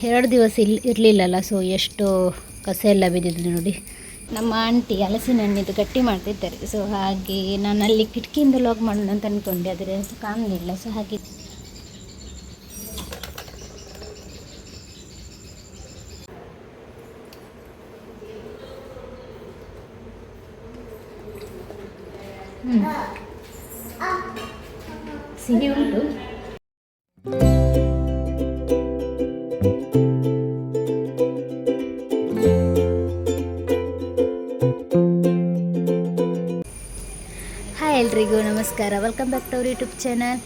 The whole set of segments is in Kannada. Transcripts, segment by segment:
2 ದಿವಸ ಇರಲಿಲ್ಲಲ್ಲ, ಸೊ ಎಷ್ಟು ಕಸ ಎಲ್ಲ ಬಿದ್ದಿದ್ದು ನೋಡಿ. ನಮ್ಮ ಆಂಟಿ ಹಲಸಿನ ಹಣ್ಣಿದ್ದು ಗಟ್ಟಿ ಮಾಡ್ತಿದ್ದಾರೆ. ಸೊ ಹಾಗೆ ನಾನು ಅಲ್ಲಿ ಕಿಟಕಿಯಿಂದ ಲಾಗ್ ಮಾಡೋಣ ಅಂತ ಅಂದ್ಕೊಂಡೆ, ಆದರೆ ಕಾಣಲಿಲ್ಲ. ಸೊ ಹಾಗೆ ಸಿಹಿ ಉಂಟು. ಹಾಯ್ ಎಲ್ರಿಗೂ ನಮಸ್ಕಾರ, welcome back to our YouTube channel.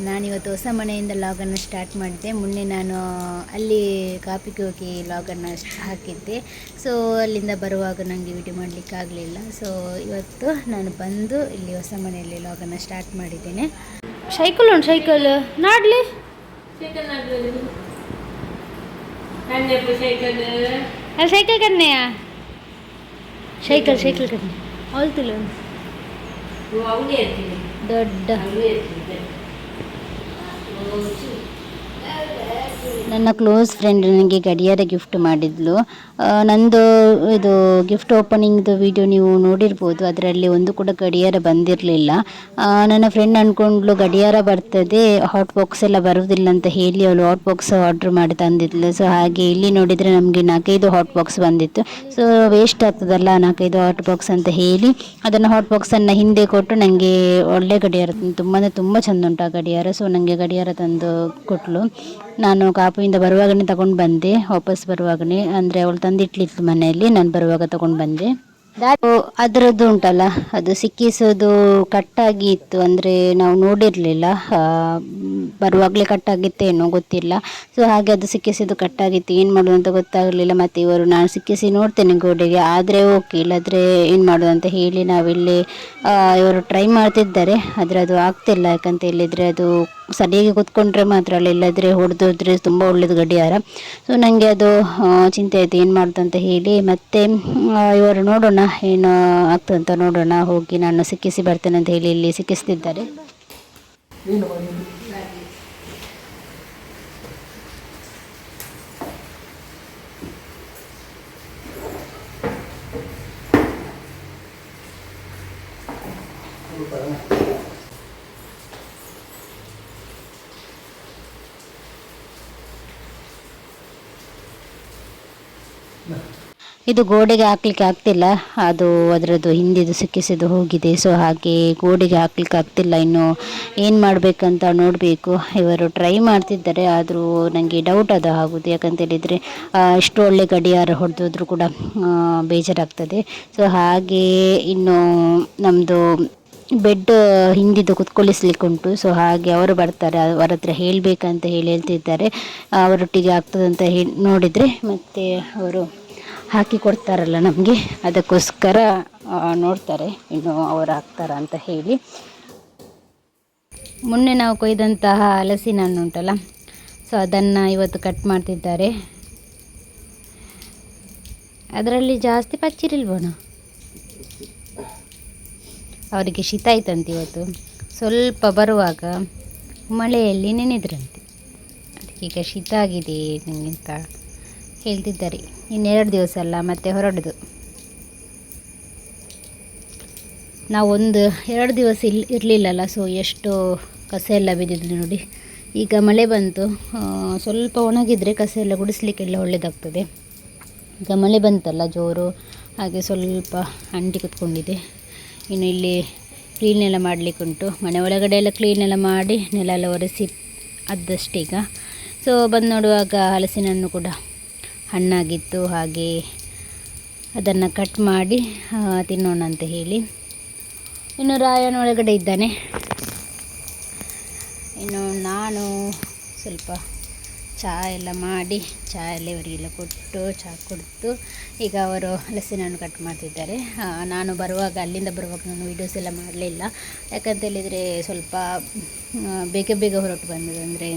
ನಾನಿವತ್ತು ಹೊಸ ಮನೆಯಿಂದ ಲಾಗನ್ನು ಸ್ಟಾರ್ಟ್ ಮಾಡಿದೆ. ಮೊನ್ನೆ ನಾನು ಅಲ್ಲಿ ಕಾಪಿಗೆ ಹೋಗಿ ಲಾಗನ್ನು ಹಾಕಿದ್ದೆ. ಸೊ ಅಲ್ಲಿಂದ ಬರುವಾಗ ನನಗೆ ವಿಡಿಯೋ ಮಾಡಲಿಕ್ಕೆ ಆಗಲಿಲ್ಲ. ಸೊ ಇವತ್ತು ನಾನು ಬಂದು ಇಲ್ಲಿ ಹೊಸ ಮನೆಯಲ್ಲಿ ಲಾಗನ್ನು ಸ್ಟಾರ್ಟ್ ಮಾಡಿದ್ದೇನೆ. ಸೈಕಲ್ ಉಂಟು, ಸೈಕಲ್ ನಾಡ್ಲಿ ಅಲ್ಲಿ ಸೈಕಲ್ ಕನ್ನೆಯ ಸೈಕಲ್ ಕನ್ನೆ ಅವಲ್ತಿಲ್ಲ ದೊಡ್ಡ. ನನ್ನ ಕ್ಲೋಸ್ ಫ್ರೆಂಡ್ ನನಗೆ ಗಡಿಯಾರ ಗಿಫ್ಟ್ ಮಾಡಿದ್ಲು. ನಂದು ಇದು ಗಿಫ್ಟ್ ಓಪನಿಂಗ್ದು ವಿಡಿಯೋ ನೀವು ನೋಡಿರ್ಬೋದು. ಅದರಲ್ಲಿ ಒಂದು ಕೂಡ ಗಡಿಯಾರ ಬಂದಿರಲಿಲ್ಲ. ನನ್ನ ಫ್ರೆಂಡ್ ಅಂದ್ಕೊಂಡ್ಲು ಗಡಿಯಾರ ಬರ್ತದೆ, ಹಾಟ್ ಬಾಕ್ಸ್ ಎಲ್ಲ ಬರುವುದಿಲ್ಲ ಅಂತ ಹೇಳಿ ಅವಳು ಹಾಟ್ ಬಾಕ್ಸ್ ಆರ್ಡ್ರ್ ಮಾಡಿ ತಂದಿದ್ಲು. ಸೊ ಹಾಗೆ ಇಲ್ಲಿ ನೋಡಿದರೆ ನಮಗೆ 4-5 ಹಾಟ್ ಬಾಕ್ಸ್ ಬಂದಿತ್ತು. ಸೊ ವೇಸ್ಟ್ ಆಗ್ತದಲ್ಲ 4-5 ಹಾಟ್ ಬಾಕ್ಸ್ ಅಂತ ಹೇಳಿ ಅದನ್ನು ಹಾಟ್ ಬಾಕ್ಸನ್ನು ಹಿಂದೆ ಕೊಟ್ಟು ನನಗೆ ಒಳ್ಳೆ ಗಡಿಯಾರ, ತುಂಬ ಚೆಂದ ಉಂಟು ಆ ಗಡಿಯಾರ. ಸೊ ನನಗೆ ಗಡಿಯಾರ ತಂದು ಕೊಟ್ಟಳು. ನಾನು ಕಾಪುವಿಂದ ಬರುವಾಗಲೇ ತಗೊಂಡು ಬಂದೆ, ವಾಪಸ್ ಬರುವಾಗಲೇ, ಅಂದರೆ ಅವಳು ತಂದಿಟ್ಲಿತ್ತು ಮನೆಯಲ್ಲಿ, ನಾನು ಬರುವಾಗ ತಗೊಂಡು ಬಂದೆ. ಅದರದ್ದು ಉಂಟಲ್ಲ, ಅದು ಸಿಕ್ಕಿಸೋದು ಕಟ್ಟಾಗಿ ಇತ್ತು, ಅಂದರೆ ನಾವು ನೋಡಿರಲಿಲ್ಲ, ಬರುವಾಗಲೇ ಕಟ್ಟಾಗಿತ್ತೇನೋ ಗೊತ್ತಿಲ್ಲ. ಸೊ ಹಾಗೆ ಅದು ಸಿಕ್ಕಿಸೋದು ಕಟ್ಟಾಗಿತ್ತು, ಏನು ಮಾಡೋದು ಅಂತ ಗೊತ್ತಾಗಲಿಲ್ಲ. ಮತ್ತು ಇವರು ನಾನು ಸಿಕ್ಕಿಸಿ ನೋಡ್ತೇನೆ ಗೋಡೆಗೆ, ಆದರೆ ಓಕೆ, ಇಲ್ಲಾದರೆ ಏನು ಮಾಡೋದು ಅಂತ ಹೇಳಿ ನಾವಿಲ್ಲಿ ಇವರು ಟ್ರೈ ಮಾಡ್ತಿದ್ದಾರೆ. ಆದರೆ ಅದು ಆಗ್ತಿಲ್ಲ, ಯಾಕಂತ ಹೇಳಿದರೆ ಅದು ಸರಿಯಾಗಿ ಕೂತ್ಕೊಂಡ್ರೆ ಮಾತ್ರ ಅಲ್ಲ, ಇಲ್ಲದ್ರೆ ಹೊಡೆದೋದ್ರೆ ತುಂಬ ಒಳ್ಳೇದು ಗಡಿಯಾರ. ಸೊ ನನಗೆ ಅದು ಚಿಂತೆ ಆಯಿತು, ಏನು ಮಾಡೋದು ಅಂತ ಹೇಳಿ. ಮತ್ತು ಇವರು ನೋಡೋಣ ಏನು ಆಗ್ತದಂತ ನೋಡೋಣ, ಹೋಗಿ ನಾನು ಸಿಕ್ಕಿಸಿ ಬರ್ತೇನೆ ಅಂತ ಹೇಳಿ ಇಲ್ಲಿ ಸಿಕ್ಕಿಸ್ತಿದ್ದಾರೆ. ಇದು ಗೋಡೆಗೆ ಹಾಕ್ಲಿಕ್ಕೆ ಆಗ್ತಿಲ್ಲ, ಅದು ಅದರದ್ದು ಹಿಂದಿದು ಸಿಕ್ಕಿಸಿದ್ದು ಹೋಗಿದೆ. ಸೊ ಹಾಗೆ ಗೋಡೆಗೆ ಹಾಕ್ಲಿಕ್ಕೆ ಆಗ್ತಿಲ್ಲ, ಇನ್ನು ಏನು ಮಾಡಬೇಕಂತ ನೋಡಬೇಕು. ಇವರು ಟ್ರೈ ಮಾಡ್ತಿದ್ದಾರೆ, ಆದರೂ ನನಗೆ ಡೌಟ್ ಅದು ಆಗೋದು, ಯಾಕಂತ ಹೇಳಿದರೆ ಇಷ್ಟು ಒಳ್ಳೆ ಗಡಿಯಾರ ಹೊಡೆದೋದ್ರೂ ಕೂಡ ಬೇಜಾರಾಗ್ತದೆ. ಸೊ ಹಾಗೆ ಇನ್ನು ನಮ್ಮದು ಬೆಡ್ ಹಿಂದಿದ್ದು ಕುತ್ಕೊಳ್ಳಿಸ್ಲಿಕ್ಕೆ ಉಂಟು. ಸೊ ಹಾಗೆ ಅವರು ಬರ್ತಾರೆ, ಅವರ ಹತ್ರ ಹೇಳಬೇಕಂತ ಹೇಳ್ತಿದ್ದಾರೆ. ಅವರೊಟ್ಟಿಗೆ ಆಗ್ತದಂತ ನೋಡಿದರೆ ಮತ್ತೆ ಅವರು ಹಾಕಿ ಕೊಡ್ತಾರಲ್ಲ ನಮಗೆ, ಅದಕ್ಕೋಸ್ಕರ ನೋಡ್ತಾರೆ ಇನ್ನು ಅವರು ಹಾಕ್ತಾರ ಅಂತ ಹೇಳಿ. ಮೊನ್ನೆ ನಾವು ಕೊಯ್ದಂತಹ ಹಲಸಿನ ಹಣ್ಣು ಉಂಟಲ್ಲ, ಸೊ ಅದನ್ನು ಇವತ್ತು ಕಟ್ ಮಾಡ್ತಿದ್ದಾರೆ. ಅದರಲ್ಲಿ ಜಾಸ್ತಿ ಪಚ್ಚಿರಿಲ್ಬೋಣ, ಅವರಿಗೆ ಶೀತ ಆಯ್ತಂತೆ ಇವತ್ತು. ಸ್ವಲ್ಪ ಬರುವಾಗ ಮಳೆಯಲ್ಲಿ ನೆನೆದ್ರಂತೆ, ಅದಕ್ಕೀಗ ಶೀತ ಆಗಿದೆ ನನಗೆ ಅಂತ ಹೇಳ್ತಿದ್ದಾರೆ. 2 ದಿವಸ ಅಲ್ಲ ಮತ್ತೆ ಹೊರಡೋದು. ನಾವು 2 ದಿವಸ ಇರಲಿಲ್ಲಲ್ಲ, ಸೊ ಎಷ್ಟು ಕಸ ಎಲ್ಲ ಬಿದ್ದಿದ್ದು ನೋಡಿ. ಈಗ ಮಳೆ ಬಂತು, ಸ್ವಲ್ಪ ಒಣಗಿದರೆ ಕಸ ಎಲ್ಲ ಗುಡಿಸ್ಲಿಕ್ಕೆಲ್ಲ ಒಳ್ಳೆಯದಾಗ್ತದೆ. ಈಗ ಮಳೆ ಬಂತಲ್ಲ ಜೋರು, ಹಾಗೆ ಸ್ವಲ್ಪ ಅಂಟಿ ಕೂತ್ಕೊಂಡಿದೆ. ಇನ್ನು ಇಲ್ಲಿ ಕ್ಲೀನ್ ಎಲ್ಲ ಮಾಡಲಿಕ್ಕುಂಟು, ಮನೆ ಒಳಗಡೆ ಎಲ್ಲ ಕ್ಲೀನ್ ಎಲ್ಲ ಮಾಡಿ ನೆಲ ಎಲ್ಲ ಒರೆಸಿ ಅದ್ದಷ್ಟೀಗ. ಸೊ ಬಂದು ನೋಡುವಾಗ ಹಲಸಿನ ಹಣ್ಣು ಕೂಡ ಹಣ್ಣಾಗಿತ್ತು, ಹಾಗೆ ಅದನ್ನು ಕಟ್ ಮಾಡಿ ತಿನ್ನೋಣ ಅಂತ ಹೇಳಿ. ಇನ್ನು ರಾಯನ ಒಳಗಡೆ ಇದ್ದಾನೆ. ಇನ್ನು ನಾನು ಸ್ವಲ್ಪ ಚಹಾ ಎಲ್ಲ ಮಾಡಿ, ಚಹಾ ಎಲ್ಲ ಇವರಿಗೆಲ್ಲ ಕೊಟ್ಟು ಚಹಾ ಕುಡಿದು ಈಗ ಅವರು ಹಲಸಿನ ಹಣ್ಣು ಕಟ್ ಮಾಡ್ತಿದ್ದಾರೆ. ನಾನು ಅಲ್ಲಿಂದ ಬರುವಾಗ ನಾನು ವೀಡಿಯೋಸ್ ಎಲ್ಲ ಮಾಡಲಿಲ್ಲ, ಯಾಕಂತ ಹೇಳಿದರೆ ಸ್ವಲ್ಪ ಬೇಗ ಹೊರಟು ಬಂದದ್ದು. ಅಂದರೆ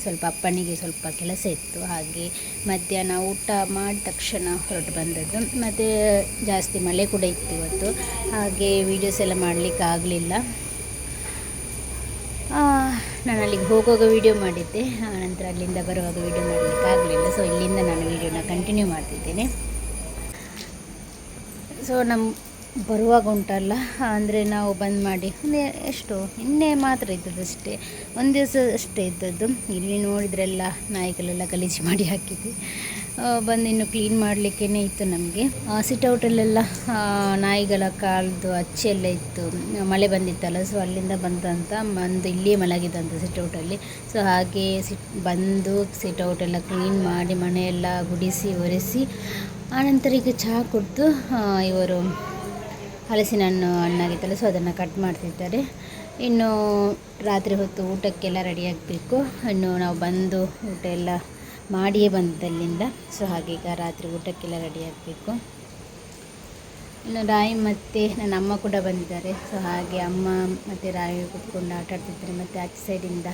ಸ್ವಲ್ಪ ಅಪ್ಪನಿಗೆ ಸ್ವಲ್ಪ ಕೆಲಸ ಇತ್ತು, ಹಾಗೆ ಮಧ್ಯಾಹ್ನ ಊಟ ಮಾಡಿದ ತಕ್ಷಣ ಹೊರಟು ಬಂದದ್ದು. ಮತ್ತು ಜಾಸ್ತಿ ಮಳೆ ಕೂಡ ಇತ್ತು ಇವತ್ತು, ಹಾಗೆ ವೀಡಿಯೋಸ್ ಎಲ್ಲ ಮಾಡಲಿಕ್ಕೆ ಆಗಲಿಲ್ಲ. ನಾನು ಅಲ್ಲಿಗೆ ಹೋಗುವಾಗ ವೀಡಿಯೋ ಮಾಡಿದ್ದೆ, ನಂತರ ಅಲ್ಲಿಂದ ಬರುವಾಗ ವೀಡಿಯೋ ಮಾಡಲಿಕ್ಕೆ ಆಗಲಿಲ್ಲ. ಸೊ ಇಲ್ಲಿಂದ ನಾನು ವೀಡಿಯೋನ ಕಂಟಿನ್ಯೂ ಮಾಡ್ತಿದ್ದೇನೆ. ಸೊ ನಮ್ಮ ಬರುವಾಗ ಉಂಟಲ್ಲ, ಅಂದರೆ ನಾವು ಬಂದ್ ಮಾಡಿ ಎಷ್ಟು ನಿನ್ನೆ ಮಾತ್ರ ಇದ್ದದ್ದು ಅಷ್ಟೇ, ಒಂದು ದಿವಸ ಅಷ್ಟೇ ಇದ್ದದ್ದು. ಇಲ್ಲಿ ನೋಡಿದ್ರೆಲ್ಲ ನಾಯಿಗಳೆಲ್ಲ ಗಲೀಜು ಮಾಡಿ ಹಾಕಿದ್ವಿ. ಬಂದು ಇನ್ನು ಕ್ಲೀನ್ ಮಾಡಲಿಕ್ಕೇ ಇತ್ತು ನಮಗೆ. ಸಿಟೌಟಲ್ಲೆಲ್ಲ ನಾಯಿಗಳ ಕಾಲ್ದು ಅಚ್ಚೆಲ್ಲ ಇತ್ತು, ಮಳೆ ಬಂದಿತ್ತಲ್ಲ, ಸೊ ಅಲ್ಲಿಂದ ಬಂದಂತ ಇಲ್ಲಿಯೇ ಮಲಗಿದಂತ ಸಿಟೌಟಲ್ಲಿ. ಸೊ ಹಾಗೆ ಬಂದು ಸಿಟೌಟೆಲ್ಲ ಕ್ಲೀನ್ ಮಾಡಿ ಮನೆಯೆಲ್ಲ ಗುಡಿಸಿ ಒರೆಸಿ ಆನಂತರ ಈಗ ಚಹಾ ಕುಡಿದು ಇವರು ಹಲಸಿನ ಹಣ್ಣಾಗಿತ್ತಲ್ಲ, ಸೊ ಅದನ್ನು ಕಟ್ ಮಾಡ್ತಿದ್ದಾರೆ. ಇನ್ನು ರಾತ್ರಿ ಹೊತ್ತು ಊಟಕ್ಕೆಲ್ಲ ರೆಡಿ ಆಗಬೇಕು. ಇನ್ನು ನಾವು ಬಂದು ಊಟ ಎಲ್ಲ ಮಾಡಿಯೇ ಬಂದಲ್ಲಿಂದ. ಸೊ ಹಾಗೆ ಈಗ ರಾತ್ರಿ ಊಟಕ್ಕೆಲ್ಲ ರೆಡಿ ಆಗಬೇಕು. ಇನ್ನು ರಾಯಿ ಮತ್ತು ನನ್ನ ಅಮ್ಮ ಕೂಡ ಬಂದಿದ್ದಾರೆ. ಸೊ ಹಾಗೆ ಅಮ್ಮ ಮತ್ತು ರಾಯಿ ಕುತ್ಕೊಂಡು ಆಟ ಆಡ್ತಿದ್ದಾರೆ. ಮತ್ತು ಆಚೆ ಸೈಡಿಂದ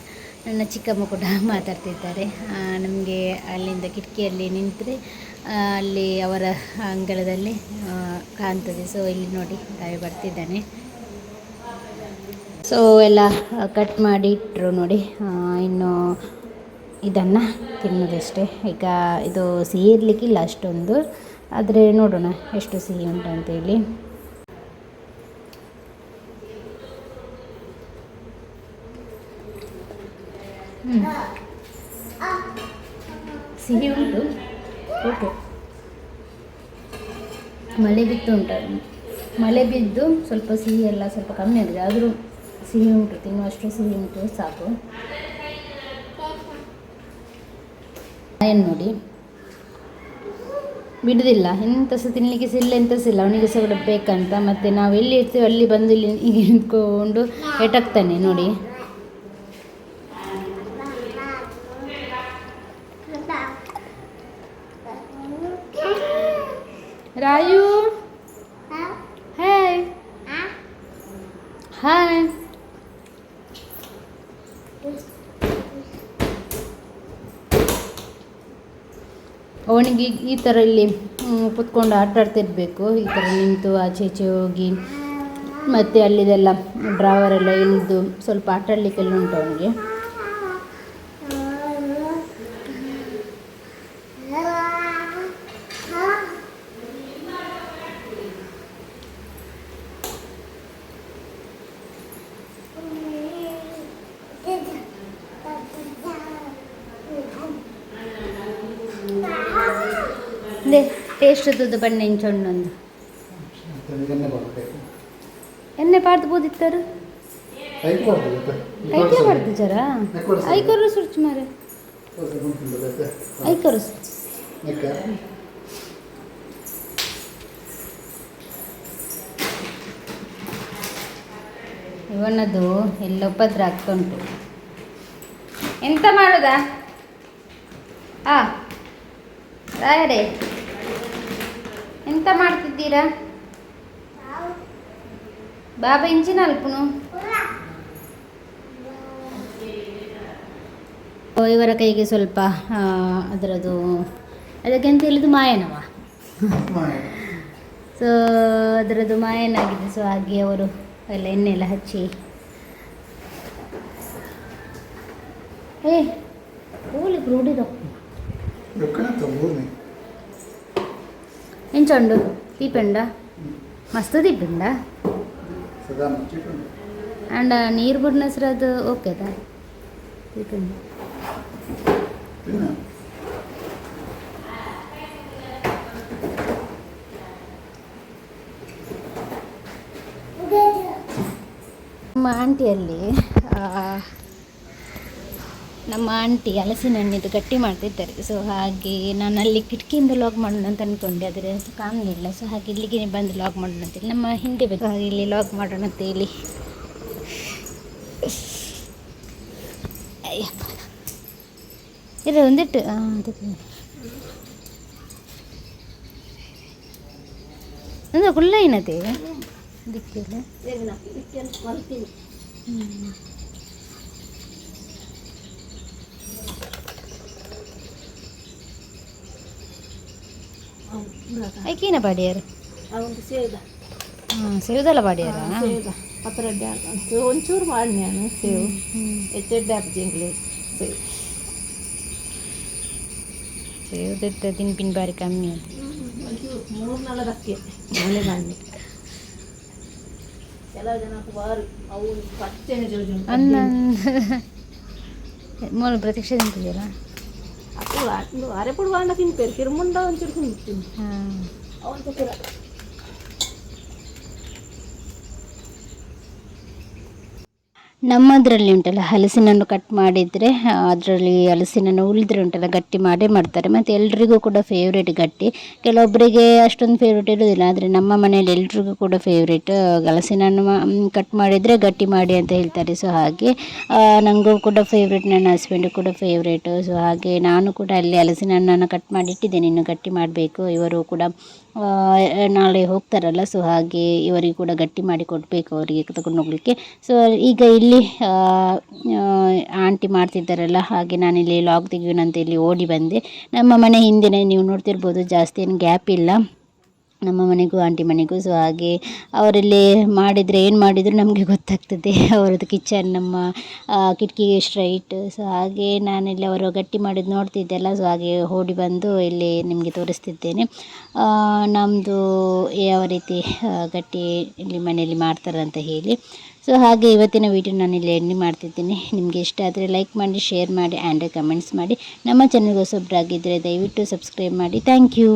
ನನ್ನ ಚಿಕ್ಕಮ್ಮ ಕೂಡ ಮಾತಾಡ್ತಿದ್ದಾರೆ. ನಮಗೆ ಅಲ್ಲಿಂದ ಕಿಟಕಿಯಲ್ಲಿ ನಿಂತರೆ ಅಲ್ಲಿ ಅವರ ಅಂಗಳದಲ್ಲಿ ಕಾಣ್ತದೆ. ಸೊ ಇಲ್ಲಿ ನೋಡಿ ರಾಯಿ ಬರ್ತಿದ್ದಾನೆ. ಸೊ ಎಲ್ಲ ಕಟ್ ಮಾಡಿ ಇಟ್ಟರು ನೋಡಿ. ಇನ್ನು ಇದನ್ನು ತಿನ್ನೋದಷ್ಟೇ. ಈಗ ಇದು ಸಿಹಿ ಇರಲಿಕ್ಕಿಲ್ಲ ಅಷ್ಟೊಂದು, ಆದರೆ ನೋಡೋಣ ಎಷ್ಟು ಸಿಹಿ ಉಂಟು ಅಂತೇಳಿ. ಸಿಹಿ ಉಂಟು, ಓಕೆ. ಮಳೆ ಬಿದ್ದು ಉಂಟು, ಮಳೆ ಬಿದ್ದು ಸ್ವಲ್ಪ ಸಿಹಿ ಎಲ್ಲ ಸ್ವಲ್ಪ ಕಮ್ಮಿ ಆಗಿದೆ, ಆದರೂ ಸಿಹಿ ಉಂಟು, ತಿನ್ನುವಷ್ಟು ಸಿಹಿ ಉಂಟು, ಸಾಕು. ಏನು ನೋಡಿ ಬಿಡುವುದಿಲ್ಲ, ಎಂತ ಸಹ ತಿನ್ನಲಿಕ್ಕೆ ಸಹ ಇಲ್ಲ, ಎಂತ ಸಹ ಇಲ್ಲ, ಅವನಿಗೆ ಸಹ ಬೇಕಂತ. ಮತ್ತು ನಾವು ಎಲ್ಲಿ ಇರ್ತೀವಿ ಅಲ್ಲಿ ಬಂದು ಇಲ್ಲಿ ಈಗ ನಿಂತ್ಕೊಂಡು ಎಟಾಕ್ತಾನೆ ನೋಡಿ. ರಾಯು ಹಾಯ್ ಹಾಯ್. ಅವನಿಗೆ ಈ ಥರ ಇಲ್ಲಿ ಕುತ್ಕೊಂಡು ಆಟ ಆಡ್ತಿರ್ಬೇಕು, ಈ ಥರ ನಿಂತು ಆಚೆ ಈಚೆ ಹೋಗಿ. ಮತ್ತು ಅಲ್ಲಿದೆಲ್ಲ ಡ್ರಾವರೆಲ್ಲ ಇಳಿದು ಸ್ವಲ್ಪ ಆಟ ಆಡಲಿಕ್ಕೆಲ್ಲ ಉಂಟು ಅವನಿಗೆ. ಟೇಸ್ಟ್ ದುಡ್ಡು ಬಣ್ಣೆ ಇಂಚೊಂಡೊಂದು ಎಣ್ಣೆ ಪಾಡ್ದು ಬೋದಿತ್ತಾರು ಐಕ್ಲ ಪಾಡ್ದು ಜರ ಐಕರು ಸುರ್ಚು ಮಾರೆ ಐಕರು ಇವನದು ಎಲ್ಲ ಉಪದ್ರ ಆಗ್ತಾ ಉಂಟು. ಎಂತ ಮಾಡುದಾ ರಾಯರೇ, ಎಂತ ಮಾಡ್ತಿದ್ದೀರಾ? ಬಾಬಾ ಇಂಚಿನ ಅಲ್ಪನು ಇವರ ಕೈಗೆ ಸ್ವಲ್ಪ ಅದರದ್ದು ಅದಕ್ಕೆ ಅಂತ ಹೇಳಿದ್ದು ಮಾಯನವ. ಸೊ ಅದರದ್ದು ಮಾಯನಾಗಿದೆ. ಸೊ ಹಾಗೆ ಅವರು ಎಲ್ಲ ಎಣ್ಣೆ ಎಲ್ಲ ಹಚ್ಚಿ ಕೂಲಿ ರೂಢಿದ ಎಂಚಂಡು ದೀಪೆಂಡ ಮಸ್ತ್ ದೀಪೆಂಡ ಅಂಡ್ ನೀರು ಬಿಡ್ನ ಹೆಸರು ಅದು ಓಕೆದಾ ದೀಪೆಂಡ ನಮ್ಮ ಆಂಟಿಯಲ್ಲಿ ನಮ್ಮ ಆಂಟಿ ಹಲಸಿನ ಹಣ್ಣಿದ್ದು ಗಟ್ಟಿ ಮಾಡ್ತಿದ್ದಾರೆ. ಸೊ ಹಾಗೆ ನಾನು ಅಲ್ಲಿ ಕಿಟಕಿಯಿಂದ ಲಾಗ್ ಮಾಡೋಣ ಅಂತ ಅಂದ್ಕೊಂಡೆ, ಆದರೆ ಕಾಣಲಿಲ್ಲ. ಸೊ ಹಾಗೆ ಇಲ್ಲಿಗೆ ಬಂದು ಲಾಗ್ ಮಾಡೋಣ ಅಂತೇಳಿ ನಮ್ಮ ಹಿಂದೆ ಬೇಕು, ಹಾಗೆ ಇಲ್ಲಿ ಲಾಗ್ ಮಾಡೋಣ ಅಂತೇಳಿ. ಅಯ್ಯಪ್ಪ ಇಲ್ಲ ಒಂದಿಟ್ಟು ಅಂದ್ರೆ ಕುಲ್ಲ ಏನತೆ ದಿಕ್ಕಿಲ್ಲ. ಐಕೇನ ಪಾಡ್ಯಾರ? ಸೇವುದಲ್ಲ ಪಾಡ್ಯಾರ? ಪತ್ರೊಡೆ ಒಂಚೂರು ಮಾಡಿ ನಾನು ಸೇವು ಎಚ್ಚೆಡ್ಡೆ ಅಪ್ಜಿಂಗ್ಲಿ ಸೇವು ಸೇವ್ದತ್ತ ತಿನ್ಪಿನ ಬಾರಿ ಕಮ್ಮಿ ಅದು ಒಂಚೂರು 3-4 ಮನೆ ಬನ್ನಿ ಕೆಲವು ಜನ ಬಾರು ಅವು ಪಚ್ಚೆನೆ ಜೋಜು ಅನ್ನ ಮೂಲ ಪ್ರತೀಕ್ಷೆ ತಿಂತಿದೆಯಲ್ಲ ಅದು ಅರೆಪುಡು ಬಾಂಡ ತಿನ್ಪೇರು ಕಿರುಮುಂಡ ಒಂಚೂರು ತಿಂತೀನಿ ಅವನು ಕೂಡ ನಮ್ಮದರಲ್ಲಿ ಉಂಟಲ್ಲ ಹಲಸಿನನ್ನು ಕಟ್ ಮಾಡಿದರೆ ಅದರಲ್ಲಿ ಹಲಸಿನನ್ನು ಉಳಿದ್ರೆ ಉಂಟಲ್ಲ ಗಟ್ಟಿ ಮಾಡೇ ಮಾಡ್ತಾರೆ ಮತ್ತು ಎಲ್ರಿಗೂ ಕೂಡ ಫೇವ್ರೇಟ್ ಗಟ್ಟಿ. ಕೆಲವೊಬ್ಬರಿಗೆ ಅಷ್ಟೊಂದು ಫೇವ್ರೇಟ್ ಇರೋದಿಲ್ಲ, ಆದರೆ ನಮ್ಮ ಮನೆಯಲ್ಲಿ ಎಲ್ರಿಗೂ ಕೂಡ ಫೇವ್ರೇಟ್ ಹಲಸಿನನ್ನು ಕಟ್ ಮಾಡಿದರೆ ಗಟ್ಟಿ ಮಾಡಿ ಅಂತ ಹೇಳ್ತಾರೆ. ಸೊ ಹಾಗೆ ನನಗೂ ಕೂಡ ಫೇವ್ರೇಟ್, ನನ್ನ ಹಸ್ಬೆಂಡಿಗೆ ಕೂಡ ಫೇವ್ರೇಟು. ಸೊ ಹಾಗೆ ನಾನು ಕೂಡ ಅಲ್ಲಿ ಹಲಸಿನ ಹಣ್ಣನ್ನು ಕಟ್ ಮಾಡಿ ಇಟ್ಟಿದ್ದೇನೆ, ಇನ್ನು ಗಟ್ಟಿ ಮಾಡಬೇಕು. ಇವರು ಕೂಡ ನಾಳೆ ಹೋಗ್ತಾರಲ್ಲ, ಸೊ ಹಾಗೆ ಇವರಿಗೆ ಕೂಡ ಗಟ್ಟಿ ಮಾಡಿ ಕೊಡಬೇಕು, ಅವರಿಗೆ ತಗೊಂಡು ಹೋಗಲಿಕ್ಕೆ. ಸೊ ಈಗ ಇಲ್ಲಿ ಆಂಟಿ ಮಾಡ್ತಿದ್ದಾರಲ್ಲ, ಹಾಗೆ ನಾನಿಲ್ಲಿ ಲಾಗ್ ತೆಗೆಯೋಣಂತ ಇಲ್ಲಿ ಓಡಿ ಬಂದೆ. ನಮ್ಮ ಮನೆ ಹಿಂದೆನೇ ನೀವು ನೋಡ್ತಿರ್ಬೋದು, ಜಾಸ್ತಿ ಏನು ಗ್ಯಾಪ್ ಇಲ್ಲ ನಮ್ಮ ಮನೆಗೂ ಆಂಟಿ ಮನೆಗೂ. ಸೊ ಹಾಗೆ ಅವರಲ್ಲಿ ಮಾಡಿದರೆ ಏನು ಮಾಡಿದರೂ ನಮಗೆ ಗೊತ್ತಾಗ್ತದೆ. ಅವರದ್ದು ಕಿಚನ್ ನಮ್ಮ ಕಿಟಕಿಗೆ ಸ್ಟ್ರೈಟ್. ಸೊ ಹಾಗೆ ನಾನಿಲ್ಲಿ ಅವರು ಗಟ್ಟಿ ಮಾಡಿದ್ದು ನೋಡ್ತಿದ್ದೆ ಅಲ್ಲ, ಸೊ ಹಾಗೆ ಓಡಿ ಬಂದು ಇಲ್ಲಿ ನಿಮಗೆ ತೋರಿಸ್ತಿದ್ದೇನೆ ನಮ್ಮದು ಯಾವ ರೀತಿ ಗಟ್ಟಿ ಇಲ್ಲಿ ಮನೆಯಲ್ಲಿ ಮಾಡ್ತಾರೆ ಅಂತ ಹೇಳಿ. ಸೊ ಹಾಗೆ ಇವತ್ತಿನ ವೀಡಿಯೋ ನಾನಿಲ್ಲಿ ಎಂಡ್ ಮಾಡ್ತಿದ್ದೀನಿ. ನಿಮಗೆ ಇಷ್ಟ ಆದರೆ ಲೈಕ್ ಮಾಡಿ, ಶೇರ್ ಮಾಡಿ ಆ್ಯಂಡ್ ಕಮೆಂಟ್ಸ್ ಮಾಡಿ. ನಮ್ಮ ಚಾನಲ್ಗೆ ಹೊಸಬ್ರಾಗಿದ್ದರೆ ದಯವಿಟ್ಟು ಸಬ್ಸ್ಕ್ರೈಬ್ ಮಾಡಿ. Thank you.